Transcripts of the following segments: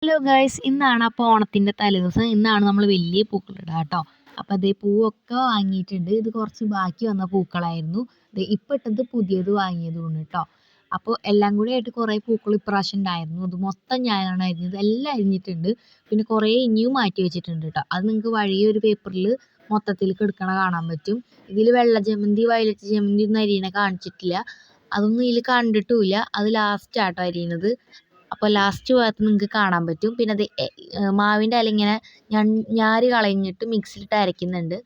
Hello guys, ഇന്നാണ് അപ്പോൾ ഓണത്തിൻ്റെ തലേദിവസം. ഇന്നാണ് നമ്മൾ വലിയ പൂക്കളിടുക കേട്ടോ. അപ്പോൾ അതേ പൂവൊക്കെ വാങ്ങിയിട്ടുണ്ട്. ഇത് കുറച്ച് ബാക്കി വന്ന പൂക്കളായിരുന്നു. ഇപ്പം ഇട്ടത് പുതിയത് വാങ്ങിയതുമാണ് കേട്ടോ. അപ്പോൾ എല്ലാം കൂടി ആയിട്ട് കുറേ പൂക്കൾ ഇപ്രാവശ്യം ഉണ്ടായിരുന്നു. അത് മൊത്തം ഞാനാണ് അരിഞ്ഞത്. എല്ലാം അരിഞ്ഞിട്ടുണ്ട്. പിന്നെ കുറേ ഇനിയും മാറ്റി വെച്ചിട്ടുണ്ട് കേട്ടോ. അത് നിങ്ങൾക്ക് വഴിയെ ഒരു പേപ്പറിൽ മൊത്തത്തിൽ കിടക്കണ കാണാൻ പറ്റും. ഇതിൽ വെള്ള ജമന്തി, വയലറ്റ് ജമന്തി ഒന്നും അരിയണ കാണിച്ചിട്ടില്ല. അതൊന്നും ഇതിൽ കണ്ടിട്ടുമില്ല. അത് ലാസ്റ്റാട്ടോ അരിയുന്നത്. അപ്പോൾ ലാസ്റ്റ് ഭാഗത്ത് നിങ്ങൾക്ക് കാണാൻ പറ്റും. പിന്നെ അത് മാവിൻ്റെ ഇല ഇങ്ങനെ ഞാര് കളഞ്ഞിട്ട് മിക്സിയിലിട്ട് അരയ്ക്കുന്നുണ്ട്.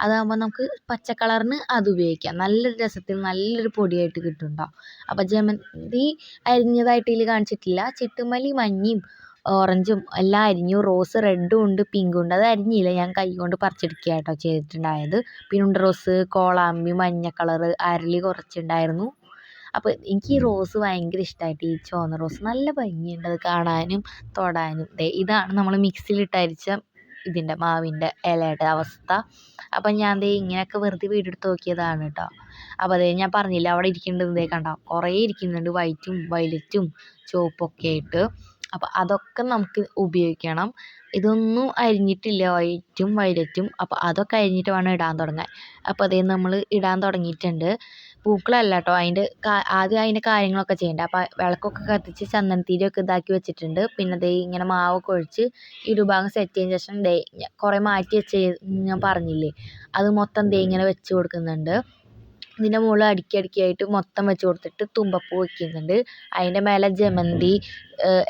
അതാകുമ്പോൾ നമുക്ക് പച്ച കളറിന് അത് ഉപയോഗിക്കാം. നല്ലൊരു രസത്തിൽ നല്ലൊരു പൊടിയായിട്ട് കിട്ടും കേട്ടോ. അപ്പോൾ ജമന്തി അരിഞ്ഞതായിട്ട് ഇതിൽ കാണിച്ചിട്ടില്ല. ചിട്ടുമല്ലി മഞ്ഞയും ഓറഞ്ചും എല്ലാം അരിഞ്ഞു. റോസ് റെഡും ഉണ്ട്, പിങ്കും ഉണ്ട്. അത് അരിഞ്ഞില്ല, ഞാൻ കൈ കൊണ്ട് പറിച്ചെടുക്കുക കേട്ടോ ചെയ്തിട്ടുണ്ടായത്. പിന്നെ ഉണ്ട് റോസ്, കോളാമ്പി, മഞ്ഞ കളറ്, അരളി കുറച്ചുണ്ടായിരുന്നു. അപ്പോൾ എനിക്ക് ഈ റോസ് ഭയങ്കര ഇഷ്ടമായിട്ട്, ഈ ചുവന്ന റോസ് നല്ല ഭംഗിയുണ്ട് അത് കാണാനും തൊടാനും. ഇതാണ് നമ്മൾ മിക്സിയിലിട്ട് അരിച്ച ഇതിൻ്റെ മാവിൻ്റെ ഇലയുടെ അവസ്ഥ. അപ്പം ഞാൻ ഇങ്ങനെയൊക്കെ വെറുതെ വീടെടുത്ത് നോക്കിയതാണ് കേട്ടോ. അപ്പോൾ ഞാൻ പറഞ്ഞില്ല അവിടെ ഇരിക്കേണ്ടത് കണ്ടോ, കുറേ ഇരിക്കുന്നുണ്ട്, വൈറ്റും വയലറ്റും ചുവപ്പൊക്കെ ആയിട്ട്. അപ്പോൾ അതൊക്കെ നമുക്ക് ഉപയോഗിക്കണം. ഇതൊന്നും അരിഞ്ഞിട്ടില്ല, വൈറ്റും വയലറ്റും. അപ്പോൾ അതൊക്കെ അരിഞ്ഞിട്ട് വേണം ഇടാൻ തുടങ്ങാൻ. അപ്പോൾ നമ്മൾ ഇടാൻ തുടങ്ങിയിട്ടുണ്ട്. പൂക്കളല്ല കേട്ടോ, ആദ്യം അതിൻ്റെ കാര്യങ്ങളൊക്കെ ചെയ്യണ്ടേ. അപ്പോൾ വിളക്കൊക്കെ കത്തിച്ച് ചന്ദനത്തിരിയൊക്കെ ഇതാക്കി വെച്ചിട്ടുണ്ട്. പിന്നെ ഇങ്ങനെ മാവൊക്കെ ഒഴിച്ച് ഇരുഭാഗം സെറ്റ് ചെയ്തതിന് ശേഷം കുറേ മാറ്റി വെച്ച് ഞാൻ പറഞ്ഞില്ലേ, അത് മൊത്തം ഇങ്ങനെ വെച്ച് കൊടുക്കുന്നുണ്ട്. ഇതിൻ്റെ മുകളിൽ അടുക്കിയായിട്ട് മൊത്തം വെച്ച് കൊടുത്തിട്ട് തുമ്പപ്പൂ വയ്ക്കുന്നുണ്ട്. അതിൻ്റെ മേലെ ജമന്തി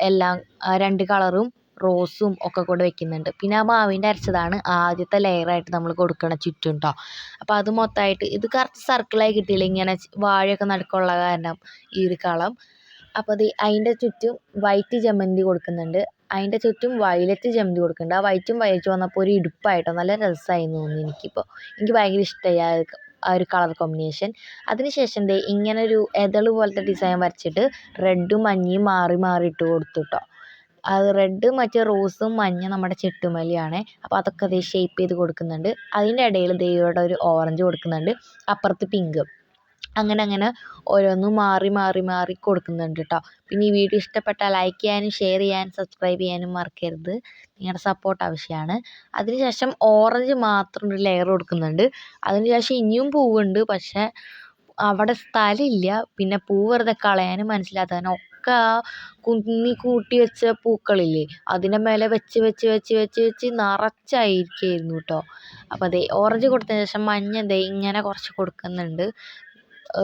എല്ലാം 2 കളറും റോസും ഒക്കെ കൂടെ വെക്കുന്നുണ്ട്. പിന്നെ ആ മാവിൻ്റെ അരച്ചതാണ് ആദ്യത്തെ ലെയറായിട്ട് നമ്മൾ കൊടുക്കണ ചുറ്റും കേട്ടോ. അപ്പോൾ അത് മൊത്തമായിട്ട് ഇത് കറക്റ്റ് സർക്കിളായി കിട്ടിയില്ല, ഇങ്ങനെ വാഴയൊക്കെ നടുക്കുള്ള കാരണം ഈ ഒരു കളം. അപ്പോൾ അതിൻ്റെ ചുറ്റും വൈറ്റ് ജമന്തി കൊടുക്കുന്നുണ്ട്, അതിൻ്റെ ചുറ്റും വയലറ്റ് ജമന്തി കൊടുക്കുന്നുണ്ട്. ആ വൈറ്റും വയലറ്റും വന്നപ്പോൾ ഒരു ഇടുപ്പായിട്ടോ, നല്ല രസമായി തോന്നി എനിക്ക് ഭയങ്കര ഇഷ്ടമായി ആ ഒരു കളർ കോമ്പിനേഷൻ. അതിനുശേഷം ഇങ്ങനെ ഒരു എതള് പോലത്തെ ഡിസൈൻ വരച്ചിട്ട് റെഡും മഞ്ഞയും മാറി മാറി ഇട്ട് കൊടുത്തു കേട്ടോ. അത് റെഡ് മറ്റേ റോസും മഞ്ഞ നമ്മുടെ ചെട്ടുമല്ലിയാണ്. അപ്പോൾ അതൊക്കെ ഷേപ്പ് ചെയ്ത് കൊടുക്കുന്നുണ്ട്. അതിൻ്റെ ഇടയിൽ ഇവിടെ ഒരു ഓറഞ്ച് കൊടുക്കുന്നുണ്ട്, അപ്പുറത്ത് പിങ്ക്. അങ്ങനെ ഓരോന്നും മാറി മാറി മാറി കൊടുക്കുന്നുണ്ട് കേട്ടോ. പിന്നെ ഈ വീഡിയോ ഇഷ്ടപ്പെട്ടാൽ ലൈക്ക് ചെയ്യാനും ഷെയർ ചെയ്യാനും സബ്സ്ക്രൈബ് ചെയ്യാനും മറക്കരുത്. നിങ്ങളുടെ സപ്പോർട്ട് ആവശ്യമാണ്. അതിനുശേഷം ഓറഞ്ച് മാത്രം ഒരു ലെയർ കൊടുക്കുന്നുണ്ട്. അതിനുശേഷം ഇനിയും പൂവുണ്ട്, പക്ഷേ അവിടെ സ്ഥലമില്ല. പിന്നെ പൂ വെറുതെ കളയാനും മനസ്സിലാത്തതിന് ഒക്കെ ആ കുന്നി കൂട്ടി വെച്ച പൂക്കളില്ലേ, അതിൻ്റെ മേലെ വെച്ച് വെച്ച് വെച്ച് വെച്ച് വെച്ച് നിറച്ചായിരിക്കുമായിരുന്നു കേട്ടോ. അപ്പോൾ ഓറഞ്ച് കൊടുത്തതിന് ശേഷം മഞ്ഞ ഇങ്ങനെ കുറച്ച് കൊടുക്കുന്നുണ്ട്,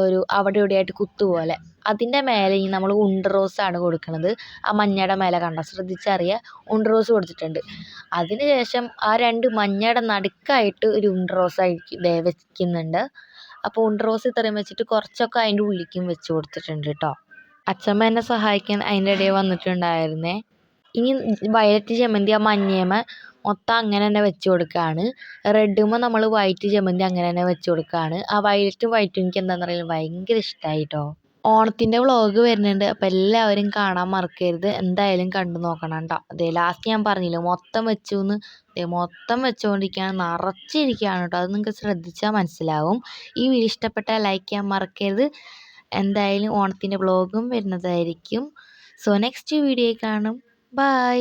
ഒരു അവിടെ ഇവിടെയായിട്ട് കുത്തുപോലെ. അതിൻ്റെ മേലെ നമ്മൾ ഉണ്ട റോസാണ് കൊടുക്കുന്നത്. ആ മഞ്ഞയുടെ മേലെ കണ്ടോ, ശ്രദ്ധിച്ചറിയുക, ഉണ്ട റോസ് കൊടുത്തിട്ടുണ്ട്. അതിന് ശേഷം ആ 2 മഞ്ഞയുടെ നടുക്കായിട്ട് ഒരു ഉണ്ട റോസായിരിക്കും വെക്കുന്നുണ്ട്. അപ്പോൾ ഉണ്ട റോസ് ഇത്രയും വെച്ചിട്ട് കുറച്ചൊക്കെ അതിൻ്റെ ഉള്ളിലേക്കും വെച്ച് കൊടുത്തിട്ടുണ്ട് കേട്ടോ. അച്ഛമ്മ എന്നെ സഹായിക്കാൻ അതിൻ്റെ ഇടയിൽ വന്നിട്ടുണ്ടായിരുന്നേ. ഇനി വയലറ്റ് ജമന്തി ആ മഞ്ഞേമ മൊത്തം അങ്ങനെ തന്നെ വെച്ച് കൊടുക്കുകയാണ്. റെഡുമ്പോൾ നമ്മൾ വൈറ്റ് ജമന്തി അങ്ങനെ തന്നെ വെച്ച് കൊടുക്കുകയാണ്. ആ വയലറ്റും വൈറ്റും എനിക്ക് എന്താണെന്ന് അറിയില്ല, ഭയങ്കര ഇഷ്ടമായി കേട്ടോ. ഓണത്തിൻ്റെ വ്ളോഗ് വരുന്നുണ്ട്, അപ്പോൾ എല്ലാവരും കാണാൻ മറക്കരുത്. എന്തായാലും കണ്ടു നോക്കണം കേട്ടോ. ലാസ്റ്റ് ഞാൻ പറഞ്ഞില്ലേ മൊത്തം വെച്ചു എന്ന്, മൊത്തം വെച്ചുകൊണ്ടിരിക്കുകയാണ്, നിറച്ചിരിക്കുകയാണ് കേട്ടോ. അത് നിങ്ങൾക്ക് ശ്രദ്ധിച്ചാൽ മനസ്സിലാവും. ഈ വീഡിയോ ഇഷ്ടപ്പെട്ടാൽ ലൈക്ക് ചെയ്യാൻ മറക്കരുത്. എന്തായാലും ഓണത്തിൻ്റെ വ്ളോഗും വരുന്നതായിരിക്കും. സോ നെക്സ്റ്റ് വീഡിയോ കാണും. ബൈ.